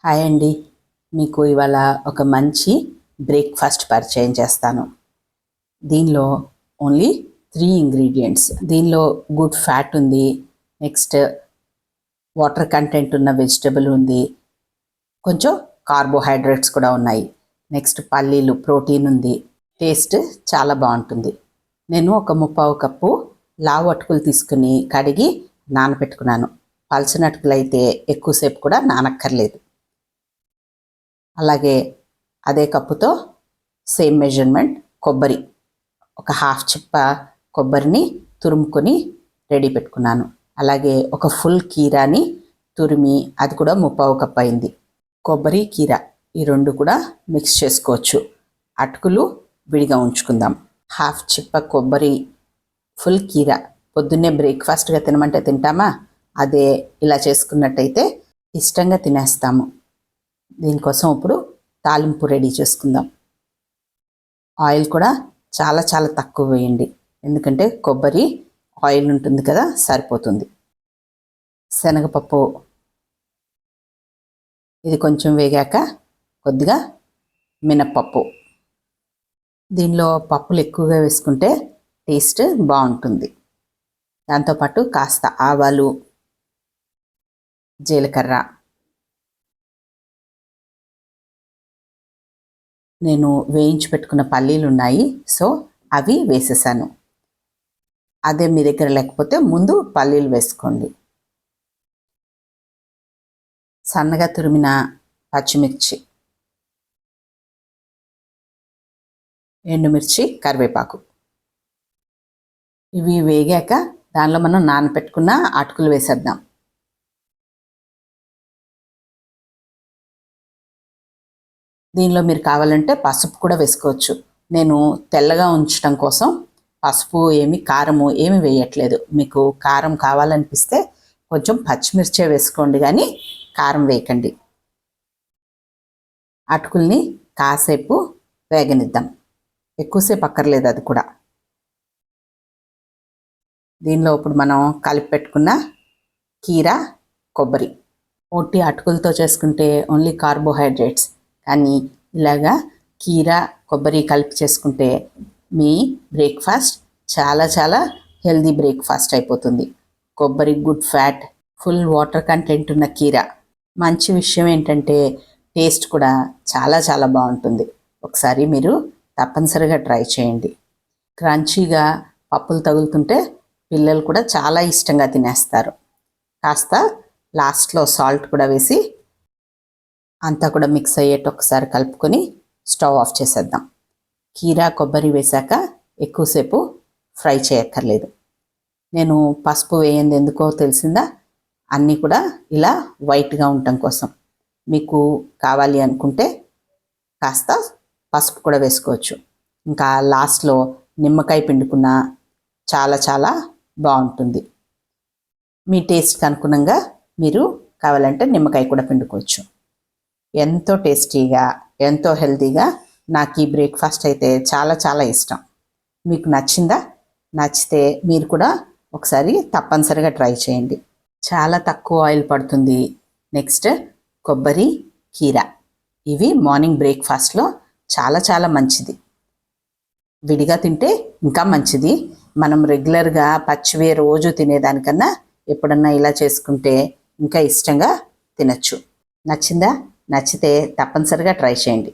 Hi అండి. మీకు ఇవాళ ఒక మంచి బ్రేక్ఫాస్ట్ పరిచయం చేస్తాను. దీనిలో ఓన్లీ 3 ఇంగ్రీడియంట్స్. దీనిలో గుడ్ ఫ్యాట్ ఉంది, నెక్స్ట్ వాటర్ కంటెంట్ ఉన్న వెజిటబుల్ ఉంది, కొంచెం కార్బోహైడ్రేట్స్ కూడా ఉన్నాయి, నెక్స్ట్ పల్లీలు ప్రోటీన్ ఉంది. టేస్ట్ చాలా బాగుంటుంది. నేను ఒక 3/4 కప్పు లావు అటుకులు తీసుకుని కడిగి నానబెట్టుకున్నాను. పలచని అటుకులు అయితే ఎక్కువసేపు కూడా నానక్కర్లేదు. అలాగే అదే కప్పుతో సేమ్ మెజర్మెంట్ కొబ్బరి, ఒక హాఫ్ చిప్ప కొబ్బరిని తురుముకొని రెడీ పెట్టుకున్నాను. అలాగే ఒక ఫుల్ కీరాని తురిమి, అది కూడా 3/4 కప్ అయింది. కొబ్బరి కీరా ఈ రెండు కూడా మిక్స్ చేసుకోవచ్చు. అటుకులు విడిగా ఉంచుకుందాం. హాఫ్ చిప్ప కొబ్బరి, ఫుల్ కీరా పొద్దున్నే బ్రేక్ఫాస్ట్గా తినమంటే తింటామా? అదే ఇలా చేసుకున్నట్టయితే ఇష్టంగా తినేస్తాము. దీనికోసం ఇప్పుడు తాలింపు రెడీ చేసుకుందాం. ఆయిల్ కూడా చాలా చాలా తక్కువ వేయండి, ఎందుకంటే కొబ్బరి ఆయిల్ ఉంటుంది కదా, సరిపోతుంది. శనగపప్పు, ఇది కొంచెం వేగాక కొద్దిగా మినప్పప్పు. దీనిలో పప్పులు ఎక్కువగా వేసుకుంటే టేస్ట్ బాగుంటుంది. దాంతోపాటు కాస్త ఆవాలు, జీలకర్ర. నేను వేయించి పెట్టుకున్న పల్లీలు ఉన్నాయి, సో అవి వేసేసాను. అదే మీ దగ్గర లేకపోతే ముందు పల్లీలు వేసుకోండి. సన్నగా తురిమిన పచ్చిమిర్చి, ఎండుమిర్చి, కరివేపాకు. ఇవి వేగాక దానిలో మనం నానబెట్టుకున్న అటుకులు వేసేద్దాం. దీనిలో మీరు కావాలంటే పసుపు కూడా వేసుకోవచ్చు. నేను తెల్లగా ఉంచడం కోసం పసుపు కారము ఏమి వేయట్లేదు. మీకు కారం కావాలనిపిస్తే కొంచెం పచ్చిమిర్చే వేసుకోండి, కానీ కారం వేయకండి. అటుకుల్ని కాసేపు వేగనిద్దాం, ఎక్కువసేపు అక్కర్లేదు అది కూడా. దీనిలో ఇప్పుడు మనం కలిపి పెట్టుకున్న కీరా, కొబ్బరి. ఒట్టి అటుకులతో చేసుకుంటే ఓన్లీ కార్బోహైడ్రేట్స్, కానీ ఇలాగా కీరా, కొబ్బరి కలిపి చేసుకుంటే మీ బ్రేక్ఫాస్ట్ చాలా చాలా హెల్దీ బ్రేక్ఫాస్ట్ అయిపోతుంది. కొబ్బరి good fat, full water content ఉన్న కీరా. మంచి విషయం ఏంటంటే టేస్ట్ కూడా చాలా చాలా బాగుంటుంది. ఒకసారి మీరు తప్పనిసరిగా ట్రై చేయండి. క్రంచీగా పప్పులు తగులుతుంటే పిల్లలు కూడా చాలా ఇష్టంగా తినేస్తారు. కాస్త లాస్ట్లో సాల్ట్ కూడా వేసి అంతా కూడా మిక్స్ అయ్యేట్టు ఒకసారి కలుపుకొని స్టవ్ ఆఫ్ చేసేద్దాం. కీరా, కొబ్బరి వేశాక ఎక్కువసేపు ఫ్రై చేయక్కర్లేదు. నేను పసుపు వేయంది ఎందుకో తెలిసిందా? అన్నీ కూడా ఇలా వైట్గా ఉండటం కోసం. మీకు కావాలి అనుకుంటే కాస్త పసుపు కూడా వేసుకోవచ్చు. ఇంకా లాస్ట్లో నిమ్మకాయ పిండుకున్న చాలా చాలా బాగుంటుంది. మీ టేస్ట్కి అనుగుణంగా మీరు కావాలంటే నిమ్మకాయ కూడా పిండుకోవచ్చు. ఎంతో టేస్టీగా, ఎంతో హెల్తీగా నాకు ఈ బ్రేక్ఫాస్ట్ అయితే చాలా చాలా ఇష్టం. మీకు నచ్చిందా? నచ్చితే మీరు కూడా ఒకసారి తప్పనిసరిగా ట్రై చేయండి. చాలా తక్కువ ఆయిల్ పడుతుంది. నెక్స్ట్ కొబ్బరి, కీరా, ఇవి మార్నింగ్ బ్రేక్ఫాస్ట్లో చాలా చాలా మంచిది. విడిగా తింటే ఇంకా మంచిది. మనం రెగ్యులర్గా పచ్చివే రోజు తినేదానికన్నా ఎప్పుడన్నా ఇలా చేసుకుంటే ఇంకా ఇష్టంగా తినచ్చు. నచ్చిందా? నచ్చితే తప్పనిసరిగా ట్రై చేయండి.